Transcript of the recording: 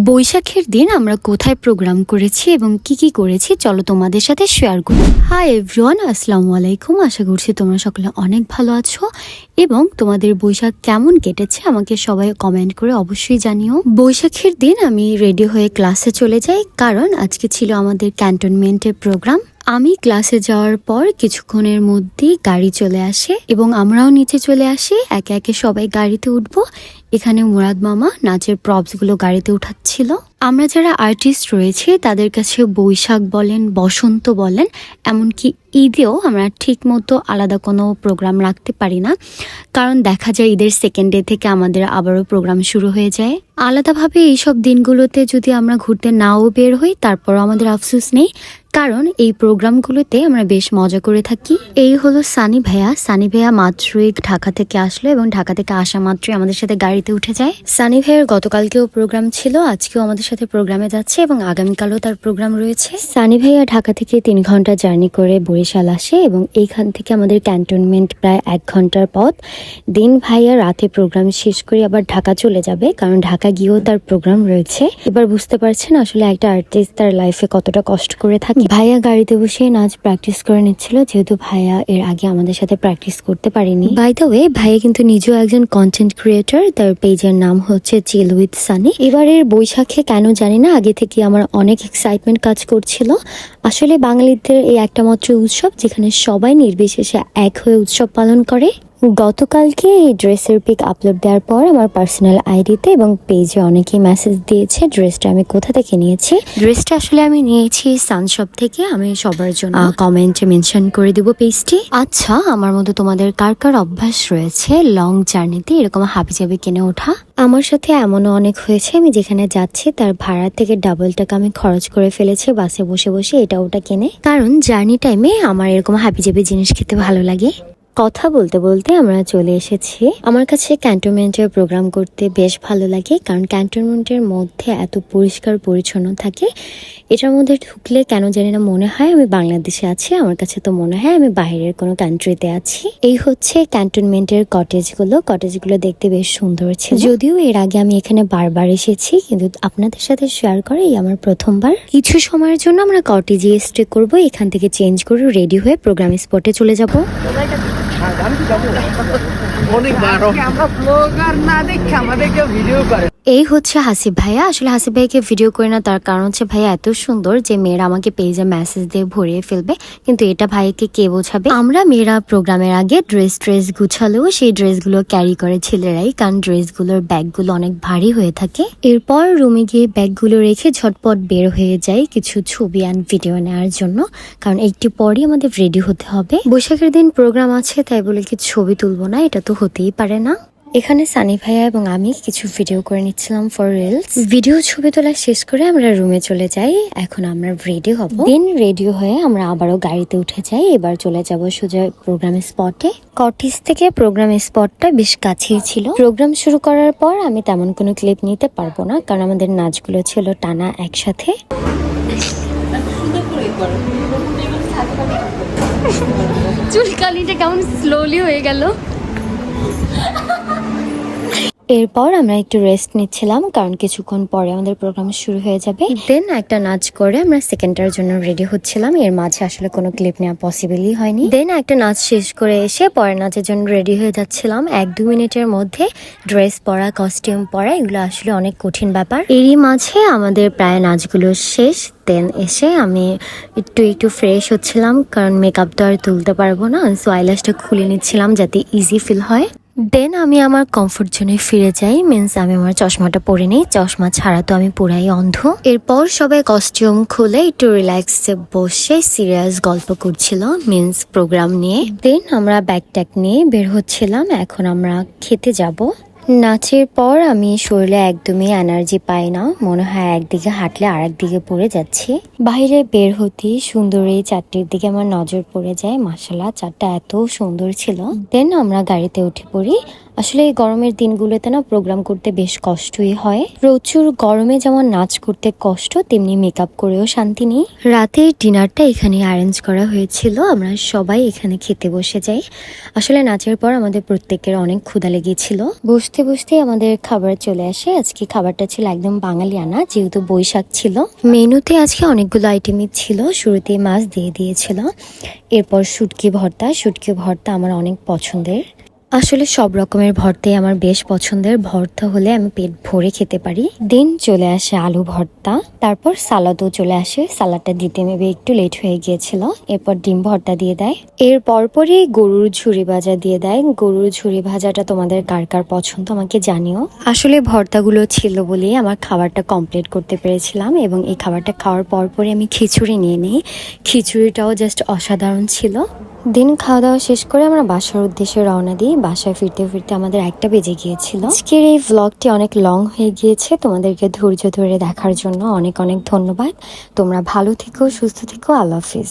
বৈশাখের দিন আমরা কোথায় প্রোগ্রাম করেছি এবং কি করেছি চলো তোমাদের সাথে শেয়ার করি। হাই এভরিওয়ান, আসসালামু আলাইকুম। আশা করছি তোমরা সকলে অনেক ভালো আছো এবং তোমাদের বৈশাখ কেমন কেটেছে আমাকে সবাই কমেন্ট করে অবশ্যই জানিও। বৈশাখের দিন আমি রেডি হয়ে ক্লাসে চলে যাই, কারণ আজকে ছিল আমাদের ক্যান্টনমেন্টের প্রোগ্রাম। আমি ক্লাসে যাওয়ার পর কিছুক্ষণের মধ্যেই গাড়ি চলে আসে এবং আমরাও নিচে চলে আসি। একে একে সবাই গাড়িতে উঠবো। এখানে মুরাদ মামা নাচের প্রপস গুলো গাড়িতে উঠাচ্ছিল। আমরা যারা আর্টিস্ট রয়েছে তাদের কাছে বৈশাখ বলেন, বসন্ত বলেন, এমনকি ঈদেও আমরা ঠিক মতো আলাদা কোনো প্রোগ্রাম রাখতে পারি না, কারণ দেখা যায় ঈদের সেকেন্ড ডে থেকে আমাদের আবারও প্রোগ্রাম শুরু হয়ে যায়। আলাদাভাবে এইসব দিনগুলোতে যদি আমরা ঘুরতে নাও বের হই তারপরও আমাদের আফসোস নেই, কারণ এই প্রোগ্রামগুলোতে আমরা বেশ মজা করে থাকি। এই হলো সানি ভাইয়া। সানি ভাইয়া মাত্রই ঢাকা থেকে আসলো এবং ঢাকা থেকে আসা মাত্রই আমাদের সাথে গাড়িতে উঠে যায়। সানি ভাইয়ের গতকালকেও প্রোগ্রাম ছিল, আজকেও আমাদের সাথে প্রোগ্রামে যাচ্ছে এবং আগামীকালও তার প্রোগ্রাম রয়েছে। সানি ভাইয়া ঢাকা থেকে 3 ঘন্টা জার্নি করে বরিশাল আসে এবং এইখান থেকে আমাদের ক্যান্টনমেন্ট প্রায় 1 ঘন্টার পথ। দিন ভাইয়া রাতে প্রোগ্রাম শেষ করে আবার ঢাকা চলে যাবে, কারণ ঢাকা গিয়েও তার প্রোগ্রাম রয়েছে। এবার বুঝতে পারছেন আসলে একটা আর্টিস্ট তার লাইফে কতটা কষ্ট করে থাকে। ভাইয়া গাড়িতে বসে নাচ প্র্যাকটিস করে নিচ্ছিল, যেহেতু ভাইয়া এর আগে আমাদের সাথে প্র্যাকটিস করতে পারেনি। বাই দ্য ওয়ে, ভাইয়া কিন্তু নিজেও একজন কন্টেন্ট ক্রিয়েটর। তার পেজের নাম হচ্ছে চিল উইথ সানি। এবারের বৈশাখে কেন জানি না আগে থেকে আমার অনেক এক্সাইটমেন্ট কাজ করছিল। আসলে বাঙালিদের এই একটা মাত্র উৎসব যেখানে সবাই নির্বিশেষে এক হয়ে উৎসব পালন করে। গতকালকে এই ড্রেসের পিক আপলোড দেওয়ার পর আমার পার্সোনাল আইডিতে এবং পেজে অনেকেই মেসেজ দিয়েছে ড্রেসটা আমি কোথা থেকে নিয়েছি। ড্রেসটা আসলে আমি নিয়েছি সানশপ থেকে। আমি সবার জন্য কমেন্টে মেনশন করে দিব পেজটি। আচ্ছা, আমার মতো তোমাদের কার কার অভ্যাস রয়েছে লং জার্নিতে এরকম হাবিজাবি কিনে ওঠা? আমার সাথে এমনও অনেক হয়েছে, আমি যেখানে যাচ্ছি তার ভাড়া থেকে ডাবল টাকা আমি খরচ করে ফেলেছি বাসে বসে বসে এটা ওটা কিনে, কারণ জার্নি টাইমে আমার এরকম হাবিজাবি জিনিস খেতে ভালো লাগে। কথা বলতে বলতে আমরা চলে এসেছি। আমার কাছে ক্যান্টনমেন্টের প্রোগ্রাম করতে বেশ ভালো লাগে, কারণ ক্যান্টনমেন্টের মধ্যে এত পরিষ্কার পরিচ্ছন্ন থাকে। এটার মধ্যে ঢুকলে কেন জানি না মনে হয় আমি বাংলাদেশে আছি, আমার কাছে তো মনে হয় আমি বাইরের কোনো কান্ট্রিতে আছি। এই হচ্ছে ক্যান্টনমেন্টের কটেজগুলো দেখতে বেশ সুন্দর ছিল। যদিও এর আগে আমি এখানে বারবার এসেছি, কিন্তু আপনাদের সাথে শেয়ার করে এই আমার প্রথমবার। কিছু সময়ের জন্য আমরা কটেজে স্টে করবো, এখান থেকে চেঞ্জ করে রেডি হয়ে প্রোগ্রাম স্পটে চলে যাব। এই হচ্ছে হাসিব ভাইয়া। আসলে হাসিব ভাইকে ভিডিও করে না, তার কারণ হচ্ছে ভাইয়া এত সুন্দর যে মেয়েরা আমাকে পেজে মেসেজ দিয়ে ভরিয়ে ফেলবে, কিন্তু এটা ভাইকে কে বোঝাবে। আমরা মেয়েরা প্রোগ্রামের আগে ড্রেস গুছালেও সেই ড্রেসগুলো ক্যারি করে ছেলেরাই, কারণ ড্রেসগুলোর ব্যাগগুলো অনেক ভারী হয়ে থাকে। এরপর রুমে গিয়ে ব্যাগগুলো রেখে ঝটপট বের হয়ে যায় কিছু ছবি অ্যান্ড ভিডিও নেওয়ার জন্য, কারণ একটু পরই আমাদের রেডি হতে হবে। বৈশাখের দিন প্রোগ্রাম আছে তাই বলে কি ছবি তুলবো না, এটা তো হতেই পারে না। এখানে সানি ভাইয়া এবং আমি কিছু ভিডিও করে নিচ্ছিলাম ফর রিলস। ভিডিও ছবি তোলা শেষ করে আমরা রুমে চলে যাই। এখন আমরা রেডি হব। দেন রেডি হয়ে আমরা আবারও গাড়িতে উঠে যাই। এবার চলে যাব সোজা প্রোগ্রামের স্পটে। কটেজ থেকে প্রোগ্রামের স্পটটা বেশ কাছেই ছিল। প্রোগ্রাম শুরু করার পর আমি তেমন কোনো ক্লিপ নিতে পারবো না, কারণ আমাদের নাচগুলো ছিল টানা একসাথে। চুলকানিটা কেমন স্লোলি হয়ে গেল। এরপর আমরা একটু রেস্ট নিচ্ছিলাম, কারণ কিছুক্ষণ পরে আমাদের প্রোগ্রাম শুরু হয়ে যাবে। দেন একটা নাচ করে আমরা সেকেন্ডটার জন্য রেডি হচ্ছিলাম। এর মাঝে আসলে কোনো ক্লিপ নেওয়া পসিবলই হয়নি। দেন একটা নাচ শেষ করে এসে পরের নাচের জন্য রেডি হয়ে যাচ্ছিলাম। 1-2 মিনিটের মধ্যে ড্রেস পরা, কস্টিউম পরা, এগুলো আসলে অনেক কঠিন ব্যাপার। এরই মাঝে আমাদের প্রায় নাচগুলো শেষ। দেন এসে আমি একটু ফ্রেশ হচ্ছিলাম, কারণ মেকআপ তো আর তুলতে পারবো না, সো আইল্যাশটা খুলে নিচ্ছিলাম যাতে ইজি ফিল হয়। দেন আমি আমার কমফোর্ট জোনে ফিরে যাই, মিন্স আমি আমার চশমাটা পরে নিই। চশমা ছাড়া তো আমি পুরাই অন্ধ। এরপর সবাই কস্টিউম খুলে একটু রিল্যাক্সে বসে সিরিয়াস গল্প করছিল, মিন্স প্রোগ্রাম নিয়ে। দেন আমরা ব্যাগ ট্যাগ নিয়ে বের হচ্ছিলাম। এখন আমরা খেতে যাব। নাচের পর আমি শরীরে একদমই এনার্জি পাই না, মনে হয় একদিকে হাঁটলে আর একদিকে পড়ে যাচ্ছি। বাইরে বের হতে সুন্দর এই চারটির দিকে আমার নজর পড়ে যায়। মাশাআল্লাহ, চারটা এত সুন্দর ছিল। দেন আমরা গাড়িতে উঠে পড়ি। আসলে এই গরমের দিনগুলোতে না প্রোগ্রাম করতে বেশ কষ্টই হয়। প্রচুর গরমে যেমন নাচ করতে কষ্ট, তেমনি মেকআপ করেও শান্তি নেই। রাতের ডিনারটা এখানে অ্যারেঞ্জ করা হয়েছিল, আমরা সবাই এখানে খেতে বসে যাই। আসলে নাচের পর আমাদের প্রত্যেকের অনেক ক্ষুধা লেগেছিল। বসতে বসতে আমাদের খাবার চলে আসে। আজকে খাবারটা ছিল একদম বাঙালিয়ানা, যেহেতু বৈশাখ ছিল। মেনুতে আজকে অনেকগুলো আইটেমই ছিল। শুরুতেই মাছ দিয়ে দিয়েছিল, এরপর শুটকি ভর্তা আমার অনেক পছন্দের। আসলে সব রকমের ভর্তাই আমার বেশ পছন্দের। ভর্তা হলে আমি পেট ভরে খেতে পারি। দেন চলে আসে আলু ভর্তা, তারপর সালাদও চলে আসে। সালাদটা দিতে মেবি একটু লেট হয়ে গিয়েছিল। এরপর ডিম ভর্তা দিয়ে দেয়। এর পরপরই গরুর ঝুরি ভাজা দিয়ে দেয়। গরুর ঝুরি ভাজাটা তোমাদের কার কার পছন্দ আমাকে জানিও। আসলে ভর্তাগুলো ছিল বলেই আমার খাবারটা কমপ্লিট করতে পেরেছিলাম, এবং এই খাবারটা খাওয়ার পরপরই আমি খিচুড়ি নিয়ে নিই। খিচুড়িটাও জাস্ট অসাধারণ ছিল। দিন খাওয়া দাওয়া শেষ করে আমরা বাসার উদ্দেশ্যে রওনা দিই। বাসায় ফিরতে ফিরতে আমাদের 1টা বেজে গিয়েছিল। আজকের এই ভ্লগটি অনেক লং হয়ে গিয়েছে, তোমাদেরকে ধৈর্য ধরে দেখার জন্য অনেক অনেক ধন্যবাদ। তোমরা ভালো থেকো, সুস্থ থেকো। আল্লাহ হাফিজ।